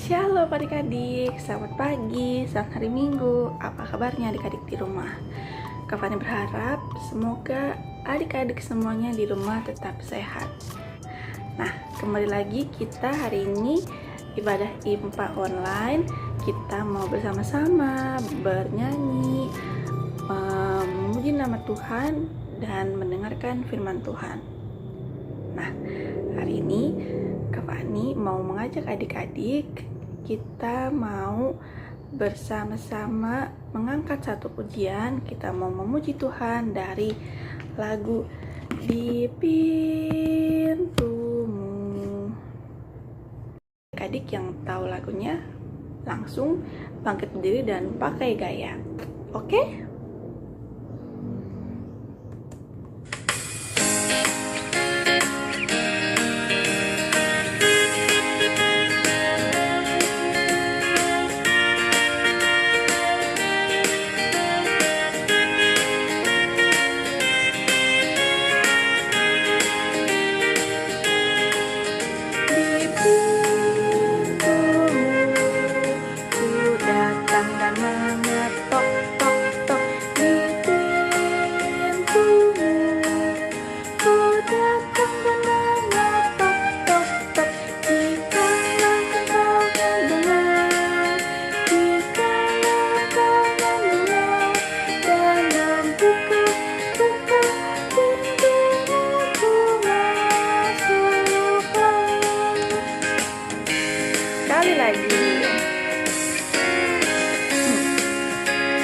Shalom adik-adik, selamat pagi, selamat hari Minggu. Apa kabarnya adik-adik di rumah? Kak Fani berharap semoga adik-adik semuanya di rumah tetap sehat. Nah, kembali lagi kita hari ini ibadah IMPA online. Kita mau bersama-sama bernyanyi, memuji nama Tuhan dan mendengarkan firman Tuhan. Nah, hari ini Kak Fani mau mengajak adik-adik, kita mau bersama-sama mengangkat satu pujian. Kita mau memuji Tuhan dari lagu Di Pintumu. Adik-adik yang tahu lagunya langsung bangkit berdiri dan pakai gaya. Oke?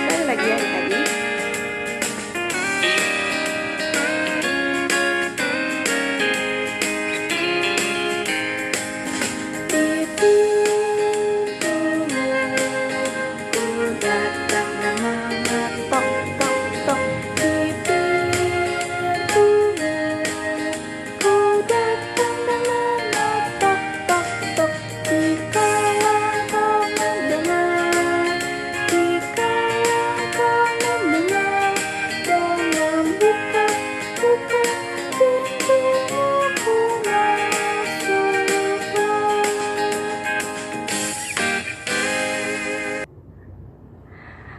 Sekali lagi ya adik-adik.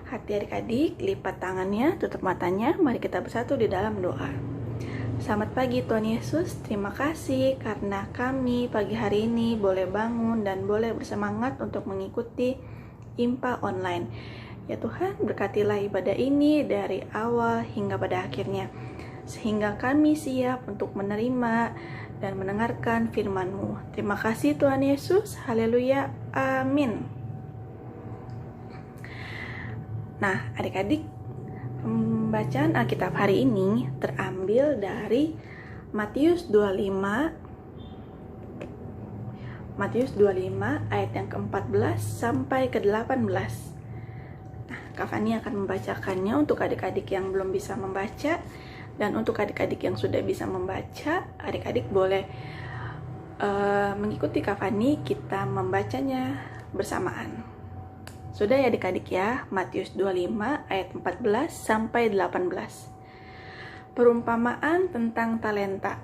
Hati adik-adik, lipat tangannya, tutup matanya, mari kita bersatu di dalam doa. Selamat pagi Tuhan Yesus, terima kasih karena kami pagi hari ini boleh bangun dan boleh bersemangat untuk mengikuti IMPA online. Ya Tuhan, berkatilah ibadah ini dari awal hingga pada akhirnya, sehingga kami siap untuk menerima dan mendengarkan firman-Mu. Terima kasih Tuhan Yesus, haleluya, amin. Nah, adik-adik, pembacaan Alkitab hari ini terambil dari Matius 25 ayat yang ke-14 sampai ke-18. Nah, Kak Fani akan membacakannya untuk adik-adik yang belum bisa membaca, dan untuk adik-adik yang sudah bisa membaca, adik-adik boleh mengikuti Kak Fani, kita membacanya bersamaan. Sudah ya adik-adik ya, Matius 25 ayat 14 sampai 18. Perumpamaan tentang talenta.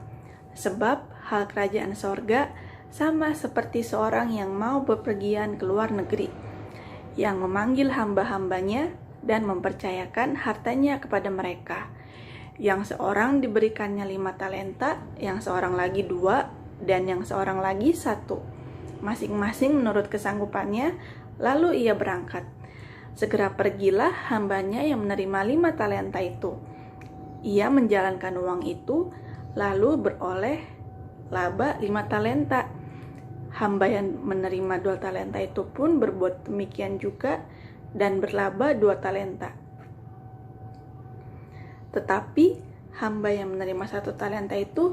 Sebab hal kerajaan sorga sama seperti seorang yang mau bepergian ke luar negeri, yang memanggil hamba-hambanya dan mempercayakan hartanya kepada mereka. Yang seorang diberikannya 5 talenta, yang seorang lagi 2, dan yang seorang lagi 1. Masing-masing menurut kesanggupannya. Lalu ia berangkat. Segera pergilah hambanya yang menerima 5 talenta itu. Ia menjalankan uang itu, lalu beroleh laba 5 talenta. Hamba yang menerima 2 talenta itu pun berbuat demikian juga dan berlaba 2 talenta. Tetapi hamba yang menerima 1 talenta itu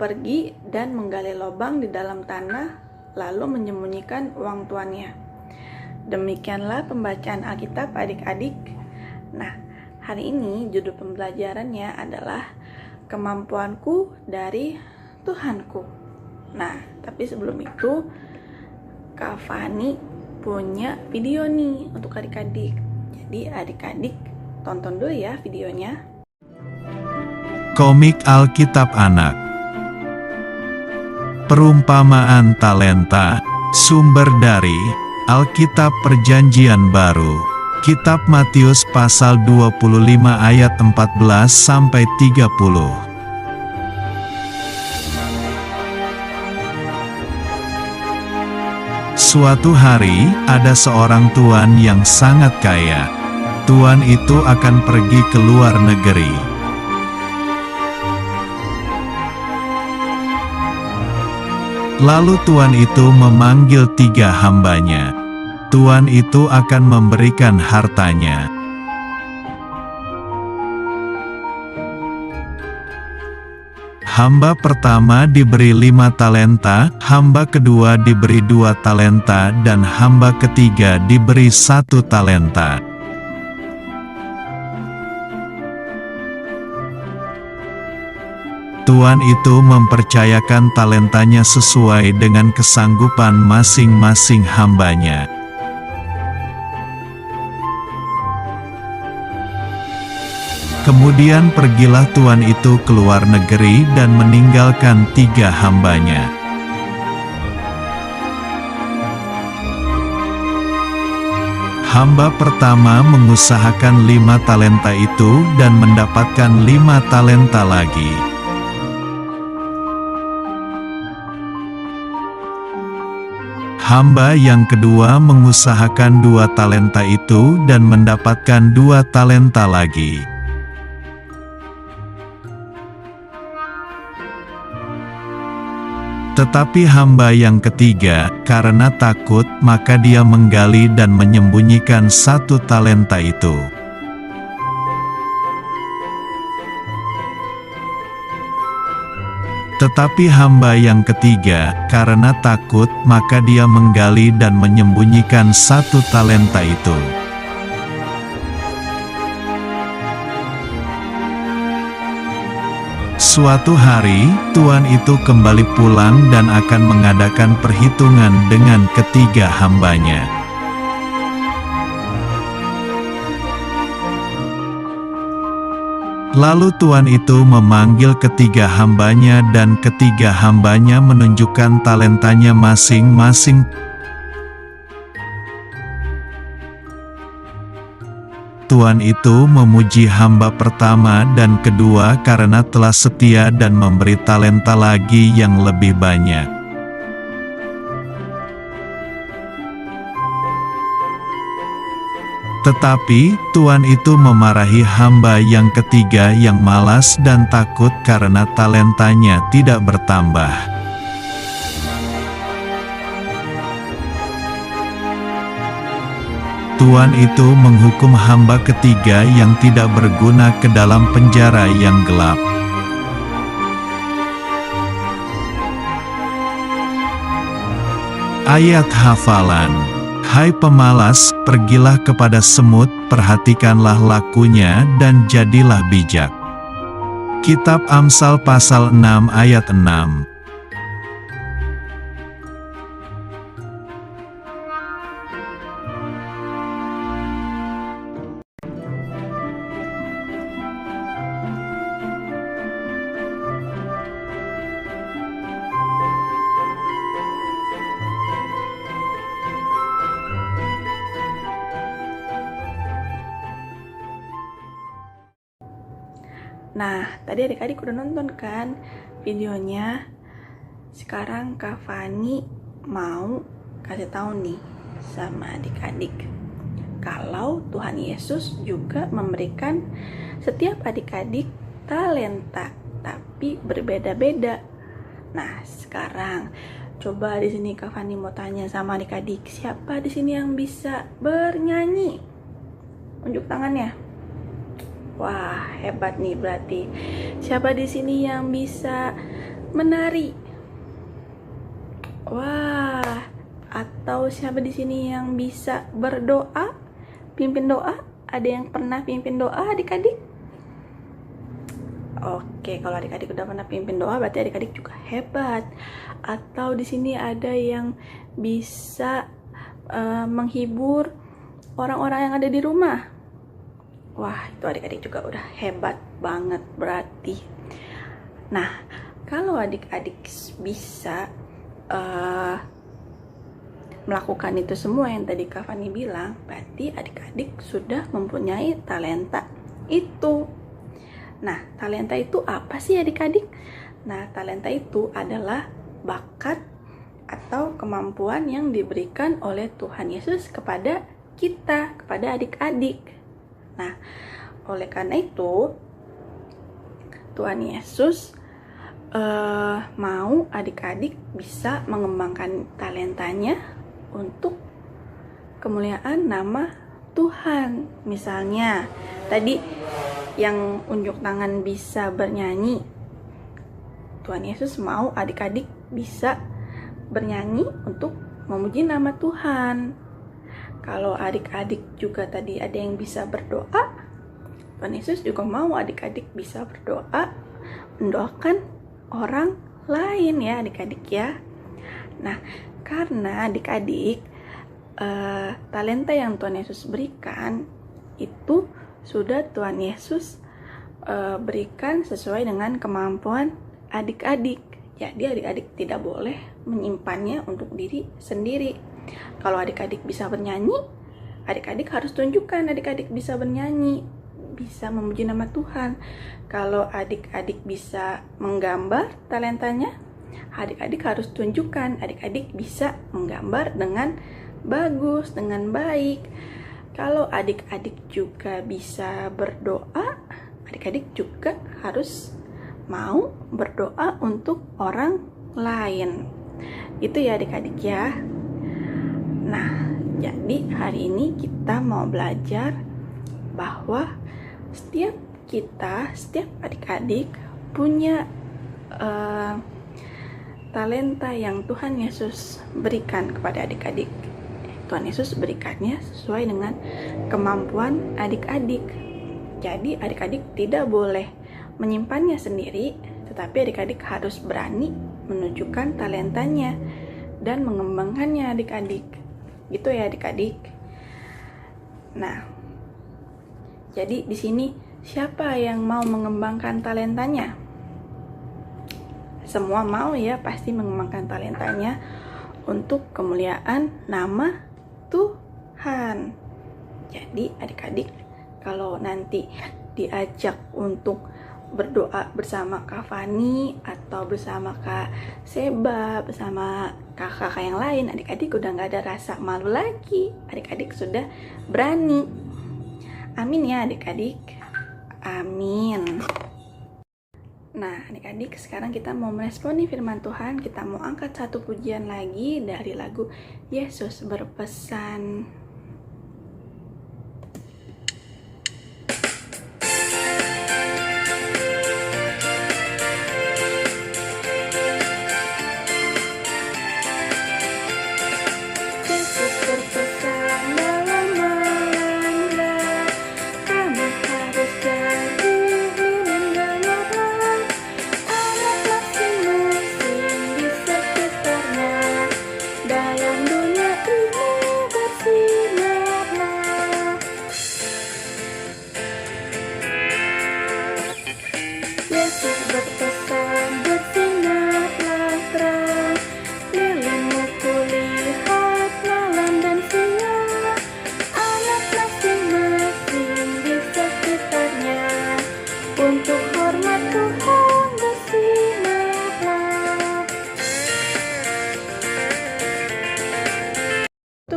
pergi dan menggali lubang di dalam tanah, lalu menyembunyikan uang tuannya. Demikianlah pembacaan Alkitab adik-adik. Nah, hari ini judul pembelajarannya adalah kemampuanku dari Tuhanku. Nah, tapi sebelum itu Kak Fani punya video nih untuk adik-adik. Jadi adik-adik tonton dulu ya videonya. Komik Alkitab Anak. Perumpamaan talenta, sumber dari Alkitab Perjanjian Baru, Kitab Matius pasal 25 ayat 14-30. Suatu hari, ada seorang tuan yang sangat kaya. Tuan itu akan pergi ke luar negeri. Lalu tuan itu memanggil 3 hambanya. Tuan itu akan memberikan hartanya. Hamba pertama diberi 5 talenta, hamba kedua diberi 2 talenta, dan hamba ketiga diberi 1 talenta. Tuan itu mempercayakan talentanya sesuai dengan kesanggupan masing-masing hambanya. Kemudian pergilah tuan itu ke luar negeri dan meninggalkan 3 hambanya. Hamba pertama mengusahakan 5 talenta itu dan mendapatkan 5 talenta lagi. Hamba yang kedua mengusahakan 2 talenta itu dan mendapatkan 2 talenta lagi. Tetapi hamba yang ketiga, karena takut, maka dia menggali dan menyembunyikan 1 talenta itu. Tetapi hamba yang ketiga, karena takut, maka dia menggali dan menyembunyikan 1 talenta itu. Suatu hari, tuan itu kembali pulang dan akan mengadakan perhitungan dengan ketiga hambanya. Lalu tuan itu memanggil ketiga hambanya dan ketiga hambanya menunjukkan talentanya masing-masing. Tuan itu memuji hamba pertama dan kedua karena telah setia dan memberi talenta lagi yang lebih banyak. Tetapi, tuan itu memarahi hamba yang ketiga yang malas dan takut karena talentanya tidak bertambah. Tuan itu menghukum hamba ketiga yang tidak berguna ke dalam penjara yang gelap. Ayat hafalan. Hai pemalas, pergilah kepada semut, perhatikanlah lakunya, dan jadilah bijak. Kitab Amsal pasal 6 ayat 6. Nah, tadi adik-adik udah nonton kan videonya. Sekarang Kak Fani mau kasih tahu nih sama adik-adik kalau Tuhan Yesus juga memberikan setiap adik-adik talenta, tapi berbeda-beda. Nah, sekarang coba di sini Kak Fani mau tanya sama adik-adik, siapa di sini yang bisa bernyanyi? Unjuk tangannya. Wah, hebat nih berarti. Siapa di sini yang bisa menari? Wah, atau siapa di sini yang bisa berdoa? Pimpin doa? Ada yang pernah pimpin doa adik-adik? Oke, kalau adik-adik udah pernah pimpin doa berarti adik-adik juga hebat. Atau di sini ada yang bisa menghibur orang-orang yang ada di rumah. Wah, itu adik-adik juga udah hebat banget berarti. Nah, kalau adik-adik bisa melakukan itu semua yang tadi Kak Fani bilang, berarti adik-adik sudah mempunyai talenta itu. Nah, talenta itu apa sih adik-adik? Nah, talenta itu adalah bakat atau kemampuan yang diberikan oleh Tuhan Yesus kepada kita, kepada adik-adik. Nah, oleh karena itu, Tuhan Yesus mau adik-adik bisa mengembangkan talentanya untuk kemuliaan nama Tuhan. Misalnya, tadi yang unjuk tangan bisa bernyanyi, Tuhan Yesus mau adik-adik bisa bernyanyi untuk memuji nama Tuhan. Kalau adik-adik juga tadi ada yang bisa berdoa, Tuhan Yesus juga mau adik-adik bisa berdoa, mendoakan orang lain ya adik-adik ya. Nah, karena adik-adik talenta yang Tuhan Yesus berikan itu sudah Tuhan Yesus berikan sesuai dengan kemampuan adik-adik. Jadi adik-adik tidak boleh menyimpannya untuk diri sendiri. Kalau adik-adik bisa bernyanyi, adik-adik harus tunjukkan adik-adik bisa bernyanyi, bisa memuji nama Tuhan. Kalau adik-adik bisa menggambar talentanya, adik-adik harus tunjukkan adik-adik bisa menggambar dengan bagus, dengan baik. Kalau adik-adik juga bisa berdoa, adik-adik juga harus mau berdoa untuk orang lain. Itu ya adik-adik ya. Nah, jadi hari ini kita mau belajar bahwa setiap adik-adik punya talenta yang Tuhan Yesus berikan kepada adik-adik. Tuhan Yesus berikannya sesuai dengan kemampuan adik-adik. Jadi adik-adik tidak boleh menyimpannya sendiri, tetapi adik-adik harus berani menunjukkan talentanya dan mengembangkannya adik-adik. Gitu ya adik-adik. Nah, jadi di sini siapa yang mau mengembangkan talentanya? Semua mau ya, pasti mengembangkan talentanya untuk kemuliaan nama Tuhan. Jadi adik-adik kalau nanti diajak untuk berdoa bersama Kak Fani atau bersama Kak Seba, bersama kakak yang lain, adik-adik udah gak ada rasa malu lagi. Adik-adik sudah berani. Amin ya adik-adik. Amin. Nah adik-adik, sekarang kita mau meresponi firman Tuhan. Kita mau angkat satu pujian lagi dari lagu Yesus Berpesan.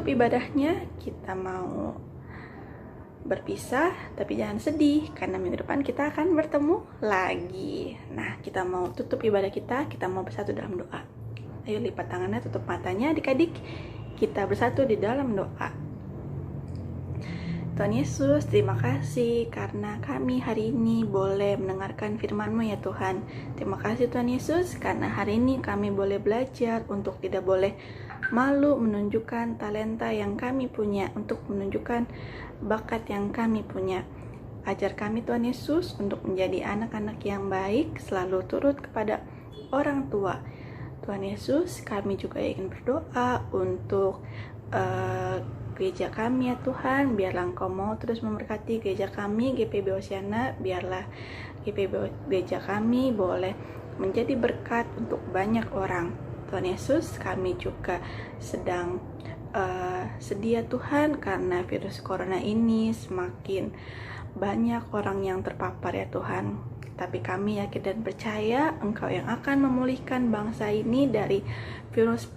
Ibadahnya kita mau berpisah, tapi jangan sedih karena minggu depan kita akan bertemu lagi. Nah, kita mau tutup ibadah kita mau bersatu dalam doa. Ayo lipat tangannya, tutup matanya adik-adik. Kita bersatu di dalam doa. Tuhan Yesus, terima kasih karena kami hari ini boleh mendengarkan firman-Mu ya Tuhan. Terima kasih Tuhan Yesus karena hari ini kami boleh belajar untuk tidak boleh malu menunjukkan talenta yang kami punya, untuk menunjukkan bakat yang kami punya. Ajar kami Tuhan Yesus untuk menjadi anak-anak yang baik, selalu turut kepada orang tua. Tuhan Yesus, kami juga ingin berdoa untuk gereja kami ya Tuhan. Biarlah Engkau mau terus memberkati gereja kami, GPB Oceana. Biarlah GPB gereja kami boleh menjadi berkat untuk banyak orang. Tuhan Yesus, kami juga sedang sedih ya Tuhan, karena virus corona ini semakin banyak orang yang terpapar ya Tuhan. Tapi kami yakin dan percaya Engkau yang akan memulihkan bangsa ini dari virus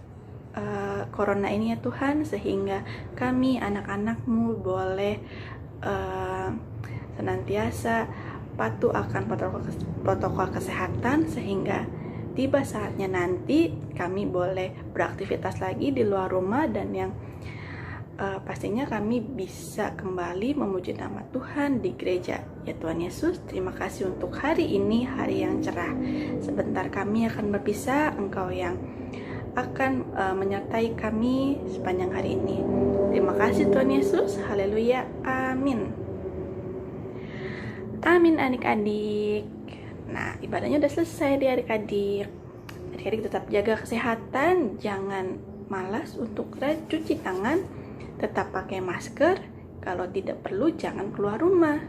corona ini ya Tuhan, sehingga kami anak-anak-Mu boleh senantiasa patuh akan protokol kesehatan, sehingga tiba saatnya nanti kami boleh beraktivitas lagi di luar rumah, dan yang pastinya kami bisa kembali memuji nama Tuhan di gereja. Ya Tuhan Yesus, terima kasih untuk hari ini, hari yang cerah. Sebentar kami akan berpisah, Engkau yang akan menyertai kami sepanjang hari ini. Terima kasih Tuhan Yesus, haleluya, amin. Amin adik-adik. Nah, ibadahnya udah selesai deh adik-adik. Adik-adik tetap jaga kesehatan, jangan malas untuk cuci tangan, tetap pakai masker, kalau tidak perlu jangan keluar rumah.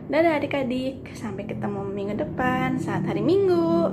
Dadah adik-adik, sampai ketemu minggu depan saat hari Minggu.